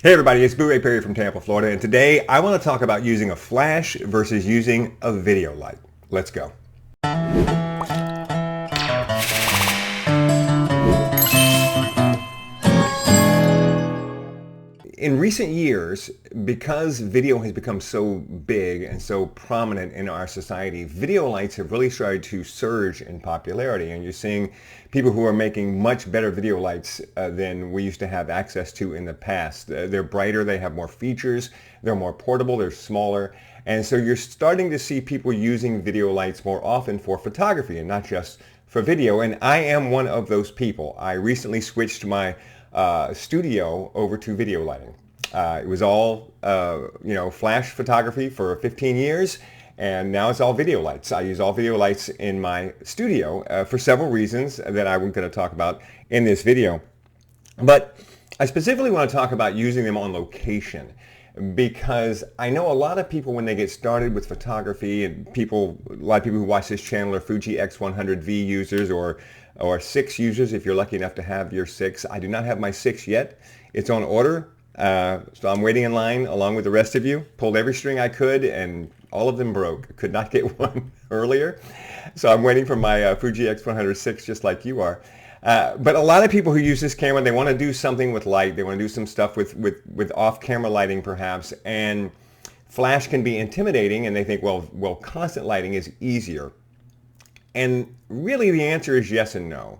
Hey everybody, it's Booray from Tampa, Florida, and today I want to talk about using a flash versus using a video light. Let's go. In recent years, because video has become so big and so prominent in our society, video lights have really started to surge in popularity, and you're seeing people who are making much better video lights than we used to have access to in the past. They're brighter, they have more features, they're more portable, they're smaller, and so you're starting to see people using video lights more often for photography and not just for video, and I am one of those people. I recently switched my studio over to video lighting. It was all flash photography for 15 years, and now it's all video lights. I use all video lights in my studio for several reasons that I'm going to talk about in this video. But I specifically want to talk about using them on location, because I know a lot of people, when they get started with photography, and a lot of people who watch this channel are Fuji X100V users or 6 users if you're lucky enough to have your 6. I do not have my 6 yet. It's on order, so I'm waiting in line along with the rest of you. Pulled every string I could and all of them broke. Could not get one earlier. So I'm waiting for my Fuji X106 just like you are. But a lot of people who use this camera, they want to do something with light. They want to do some stuff with off-camera lighting perhaps, and flash can be intimidating, and they think, well, constant lighting is easier. And really the answer is yes and no.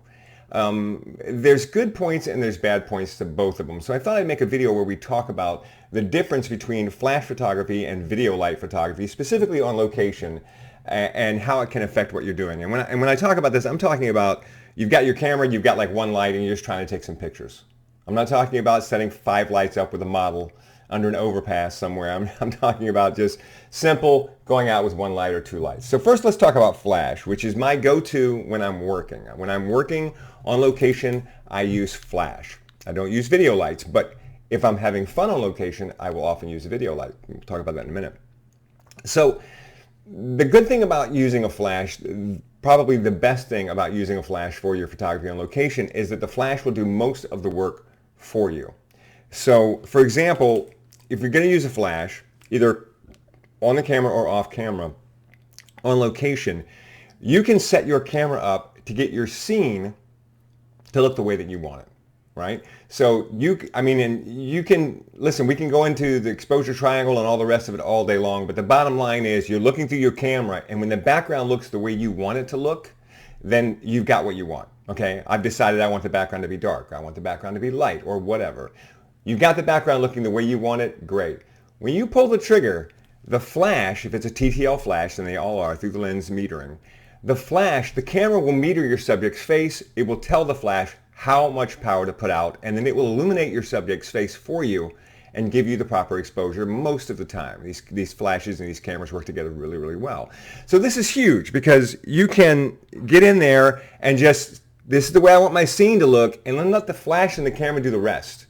There's good points and there's bad points to both of them. So I thought I'd make a video where we talk about the difference between flash photography and video light photography, specifically on location, and how it can affect what you're doing. And when I talk about this, I'm talking about you've got your camera, you've got like one light, and you're just trying to take some pictures. I'm not talking about setting 5 lights up with a model under an overpass somewhere. I'm talking about just simple going out with 1 light or 2 lights. So first let's talk about flash, which is my go-to when I'm working. When I'm working on location, I use flash. I don't use video lights, but if I'm having fun on location, I will often use a video light. We'll talk about that in a minute. So the good thing about using a flash, probably the best thing about using a flash for your photography on location, is that the flash will do most of the work for you. So for example, if you're going to use a flash, either on the camera or off camera, on location, you can set your camera up to get your scene to look the way that you want it, right? So you can, listen, we can go into the exposure triangle and all the rest of it all day long, but the bottom line is you're looking through your camera, and when the background looks the way you want it to look, then you've got what you want, okay? I've decided I want the background to be dark, I want the background to be light, or whatever. You've got the background looking the way you want it, great. When you pull the trigger, the flash, if it's a TTL flash, and they all are through the lens metering, the flash, the camera will meter your subject's face. It will tell the flash how much power to put out, and then it will illuminate your subject's face for you and give you the proper exposure most of the time. These flashes and these cameras work together really, really well. So this is huge because you can get in there and just, this is the way I want my scene to look, and then let the flash and the camera do the rest.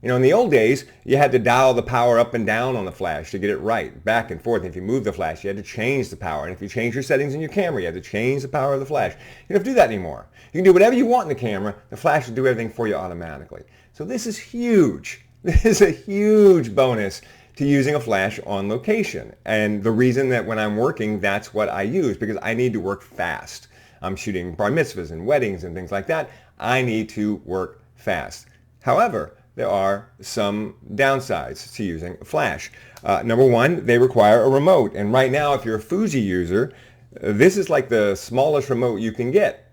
You know, in the old days, you had to dial the power up and down on the flash to get it right, back and forth. And if you move the flash, you had to change the power. And if you change your settings in your camera, you had to change the power of the flash. You don't have to do that anymore. You can do whatever you want in the camera. The flash will do everything for you automatically. So this is huge. This is a huge bonus to using a flash on location. And the reason that when I'm working, that's what I use, because I need to work fast. I'm shooting bar mitzvahs and weddings and things like that. I need to work fast. However, there are some downsides to using a flash. Number one, they require a remote. And right now, if you're a Fuji user, this is like the smallest remote you can get.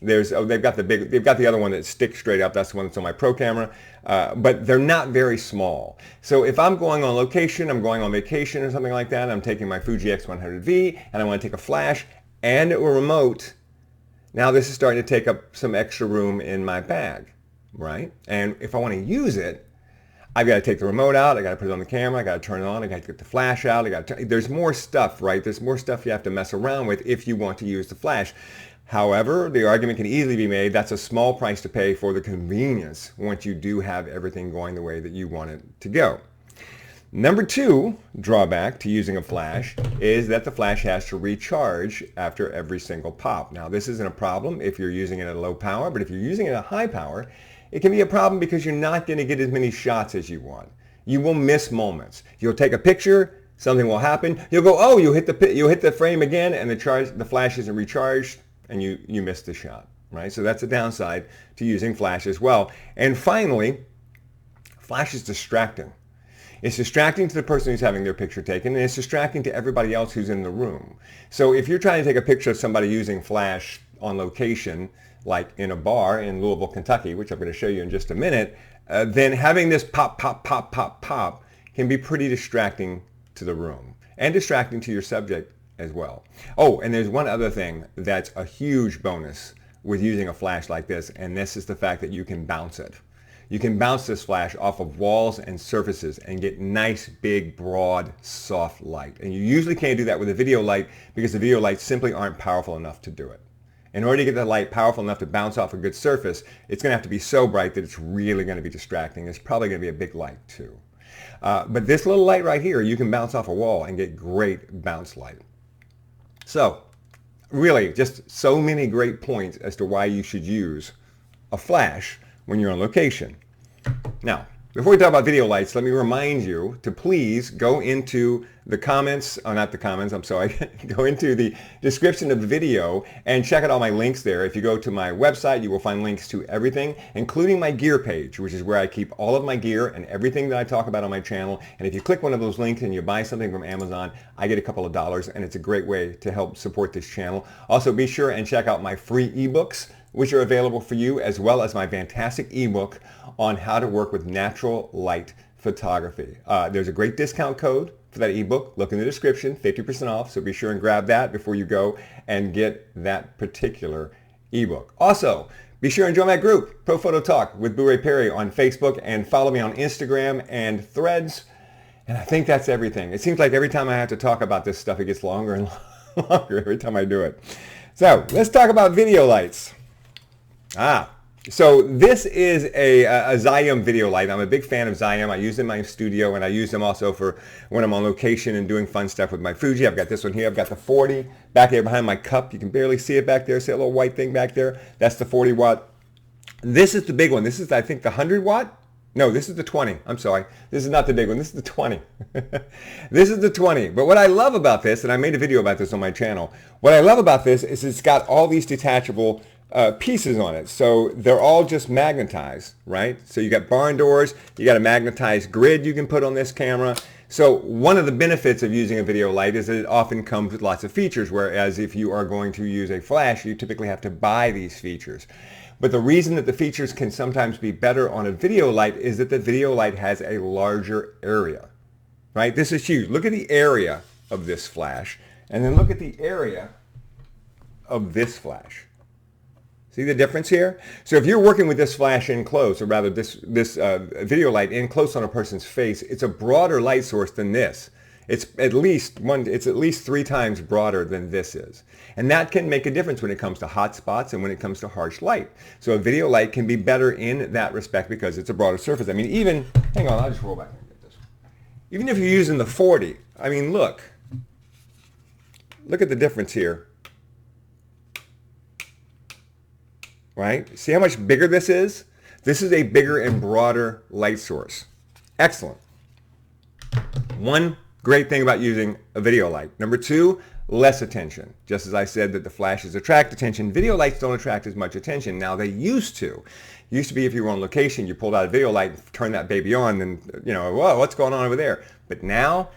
They've got the other one that sticks straight up. That's the one that's on my Pro camera. But they're not very small. So if I'm going on location, I'm going on vacation or something like that, I'm taking my Fuji X100V and I want to take a flash and a remote, now this is starting to take up some extra room in my bag. Right? And if I want to use it, I've got to take the remote out, I got to put it on the camera, I got to turn it on, I got to get the flash out, there's more stuff, right? There's more stuff you have to mess around with if you want to use the flash. However, the argument can easily be made that's a small price to pay for the convenience once you do have everything going the way that you want it to go. Number 2 drawback to using a flash is that the flash has to recharge after every single pop. Now, this isn't a problem if you're using it at a low power, but if you're using it at a high power, it can be a problem because you're not going to get as many shots as you want. You will miss moments. You'll take a picture, something will happen. You'll go, oh, you hit the frame again, and the flash isn't recharged, and you missed the shot, right? So that's a downside to using flash as well. And finally, flash is distracting. It's distracting to the person who's having their picture taken, and it's distracting to everybody else who's in the room. So if you're trying to take a picture of somebody using flash on location, like in a bar in Louisville, Kentucky, which I'm going to show you in just a minute, then having this pop, pop, pop, pop, pop can be pretty distracting to the room and distracting to your subject as well. Oh, and there's one other thing that's a huge bonus with using a flash like this, and this is the fact that you can bounce it. You can bounce this flash off of walls and surfaces and get nice, big, broad, soft light. And you usually can't do that with a video light because the video lights simply aren't powerful enough to do it. In order to get the light powerful enough to bounce off a good surface, it's going to have to be so bright that it's really going to be distracting. It's probably going to be a big light too. But this little light right here, you can bounce off a wall and get great bounce light. So really, just so many great points as to why you should use a flash when you're on location. Now, before we talk about video lights, let me remind you to please go into the comments, not the comments, I'm sorry, go into the description of the video and check out all my links there. If you go to my website, you will find links to everything, including my gear page, which is where I keep all of my gear and everything that I talk about on my channel. And if you click one of those links and you buy something from Amazon, I get a couple of dollars, and it's a great way to help support this channel. Also, be sure and check out my free ebooks, which are available for you, as well as my fantastic ebook on how to work with natural light photography. There's a great discount code for that ebook. Look in the description, 50% off, so be sure and grab that before you go and get that particular ebook. Also, be sure and join my group, Pro Photo Talk with Booray Perry on Facebook, and follow me on Instagram and Threads. And I think that's everything. It seems like every time I have to talk about this stuff, it gets longer and longer every time I do it. So let's talk about video lights. So this is a Xiam video light. I'm a big fan of Xiam. I use them in my studio, and I use them also for when I'm on location and doing fun stuff with my Fuji. I've got this one here. I've got the 40 back there behind my cup. You can barely see it back there. See a little white thing back there? That's the 40 watt. This is the big one. This is, I think, the 100 watt. No, this is the 20. I'm sorry. This is not the big one. This is the 20. This is the 20. But what I love about this, and I made a video about this on my channel, what I love about this is it's got all these detachable pieces on it. So they're all just magnetized, right? So you got barn doors, you got a magnetized grid you can put on this camera. So one of the benefits of using a video light is that it often comes with lots of features, whereas if you are going to use a flash, you typically have to buy these features. But the reason that the features can sometimes be better on a video light is that the video light has a larger area, right? This is huge. Look at the area of this flash, and then look at the area of this flash. See the difference here? So if you're working with this flash in close, or rather this video light in close on a person's face, it's a broader light source than this. It's at least 3 times broader than this is. And that can make a difference when it comes to hot spots and when it comes to harsh light. So a video light can be better in that respect because it's a broader surface. I mean, even, hang on, I'll just roll back and get this. Even if you're using the 40, I mean, look at the difference here. Right? See how much bigger this is? This is a bigger and broader light source. Excellent. One great thing about using a video light. Number 2, less attention. Just as I said that the flashes attract attention, video lights don't attract as much attention. Now they used to. It used to be if you were on location, you pulled out a video light and turned that baby on, and whoa, what's going on over there? But now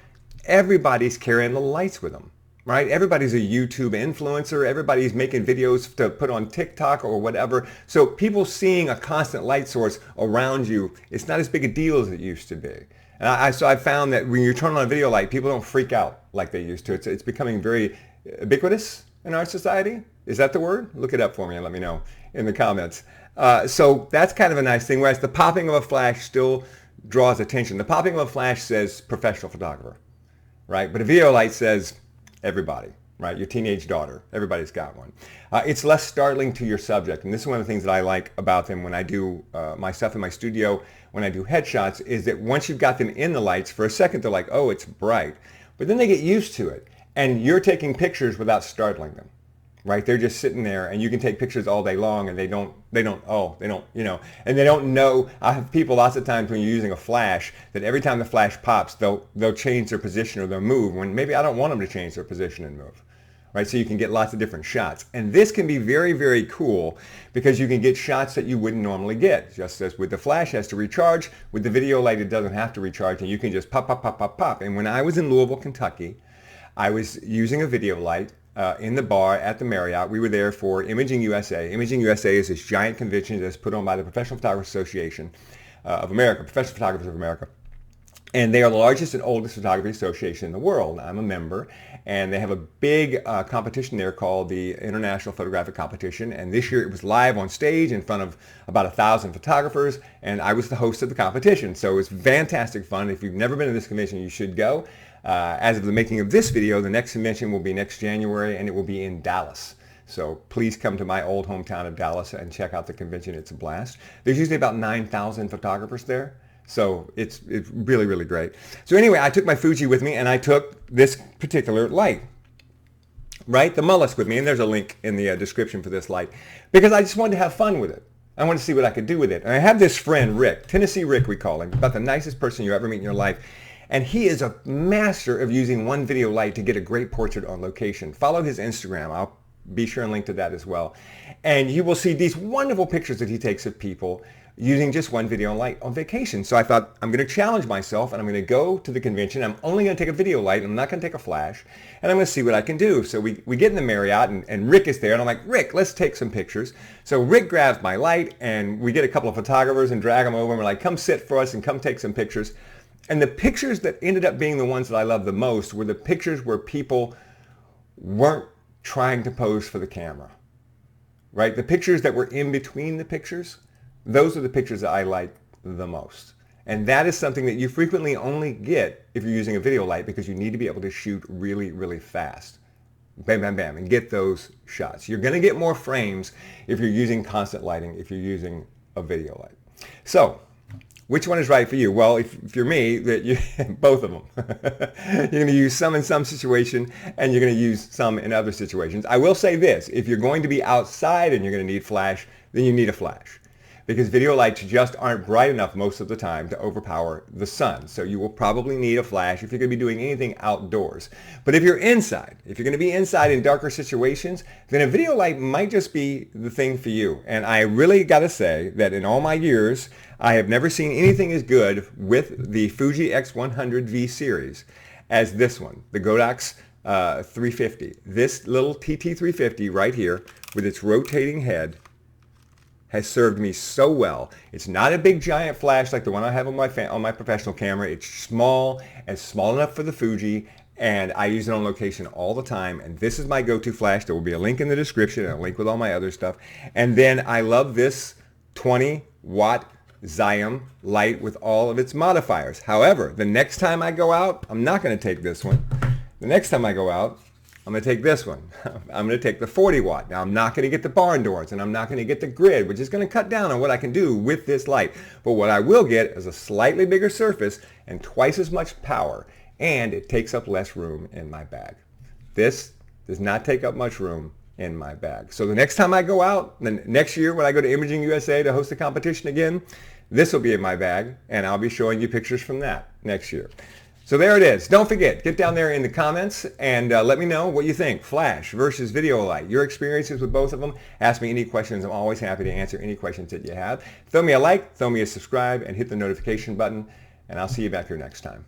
everybody's carrying the lights with them. Right? Everybody's a YouTube influencer. Everybody's making videos to put on TikTok or whatever. So people seeing a constant light source around you, it's not as big a deal as it used to be. And so I found that when you turn on a video light, people don't freak out like they used to. It's becoming very ubiquitous in our society. Is that the word? Look it up for me and let me know in the comments. So that's kind of a nice thing, whereas the popping of a flash still draws attention. The popping of a flash says professional photographer, right? But a video light says everybody, right? Your teenage daughter, everybody's got one. It's less startling to your subject, and this is one of the things that I like about them when I do my stuff in my studio, when I do headshots, is that once you've got them in the lights, for a second they're like, oh, it's bright. But then they get used to it, and you're taking pictures without startling them, right? They're just sitting there, and you can take pictures all day long, and they don't, and they don't know. I have people lots of times when you're using a flash that every time the flash pops, they'll change their position or they'll move when maybe I don't want them to change their position and move. Right, so you can get lots of different shots. And this can be very, very cool because you can get shots that you wouldn't normally get. Just as with the flash has to recharge, with the video light it doesn't have to recharge, and you can just pop, pop, pop, pop, pop. And when I was in Louisville, Kentucky, I was using a video light in the bar at the Marriott. We were there for Imaging USA. Imaging USA is this giant convention that's put on by the Professional Photographers Association of America, Professional Photographers of America. And they are the largest and oldest photography association in the world. I'm a member, and they have a big competition there called the International Photographic Competition. And this year it was live on stage in front of about 1,000 photographers, and I was the host of the competition. So it was fantastic fun. If you've never been to this convention, you should go. As of the making of this video, the next convention will be next January, and it will be in Dallas. So please come to my old hometown of Dallas and check out the convention. It's a blast. There's usually about 9,000 photographers there. So it's really, really great. So anyway, I took my Fuji with me, and I took this particular light, right? The Mullis with me, and there's a link in the description for this light, because I just wanted to have fun with it. I wanted to see what I could do with it. And I have this friend, Rick, Tennessee Rick we call him, about the nicest person you ever meet in your life. And he is a master of using one video light to get a great portrait on location. Follow his Instagram. I'll be sure and link to that as well. And you will see these wonderful pictures that he takes of people using just one video light on vacation. So I thought, I'm going to challenge myself, and I'm going to go to the convention. I'm only going to take a video light. I'm not going to take a flash, and I'm going to see what I can do. So we get in the Marriott, and Rick is there, and I'm like, Rick, let's take some pictures. So Rick grabs my light, and we get a couple of photographers and drag them over, and we're like, come sit for us and come take some pictures. And the pictures that ended up being the ones that I love the most were the pictures where people weren't trying to pose for the camera, right? The pictures that were in between the pictures, those are the pictures that I like the most. And that is something that you frequently only get if you're using a video light, because you need to be able to shoot really, really fast. Bam, bam, bam, and get those shots. You're going to get more frames if you're using constant lighting, if you're using a video light. So, which one is right for you? Well, if you're me, both of them. You're going to use some in some situation, and you're going to use some in other situations. I will say this, if you're going to be outside and you're going to need flash, then you need a flash, because video lights just aren't bright enough most of the time to overpower the sun. So you will probably need a flash if you're going to be doing anything outdoors. But if you're inside, if you're going to be inside in darker situations, then a video light might just be the thing for you. And I really got to say that in all my years, I have never seen anything as good with the Fuji X100V series as this one, the Godox 350. This little TT350 right here with its rotating head has served me so well. It's not a big giant flash like the one I have on my professional camera. It's small and small enough for the Fuji, and I use it on location all the time. And this is my go-to flash. There will be a link in the description and a link with all my other stuff. And then I love this 20-watt Xiam light with all of its modifiers. However, the next time I go out, I'm not going to take this one. The next time I go out, I'm going to take this one. I'm going to take the 40 watt. Now, I'm not going to get the barn doors, and I'm not going to get the grid, which is going to cut down on what I can do with this light. But what I will get is a slightly bigger surface and twice as much power, and it takes up less room in my bag. This does not take up much room in my bag. So the next time I go out, then next year when I go to Imaging USA to host a competition again, this will be in my bag, and I'll be showing you pictures from that next year. So there it is. Don't forget, get down there in the comments and let me know what you think. Flash versus video light. Your experiences with both of them. Ask me any questions. I'm always happy to answer any questions that you have. Throw me a like, throw me a subscribe, and hit the notification button. And I'll see you back here next time.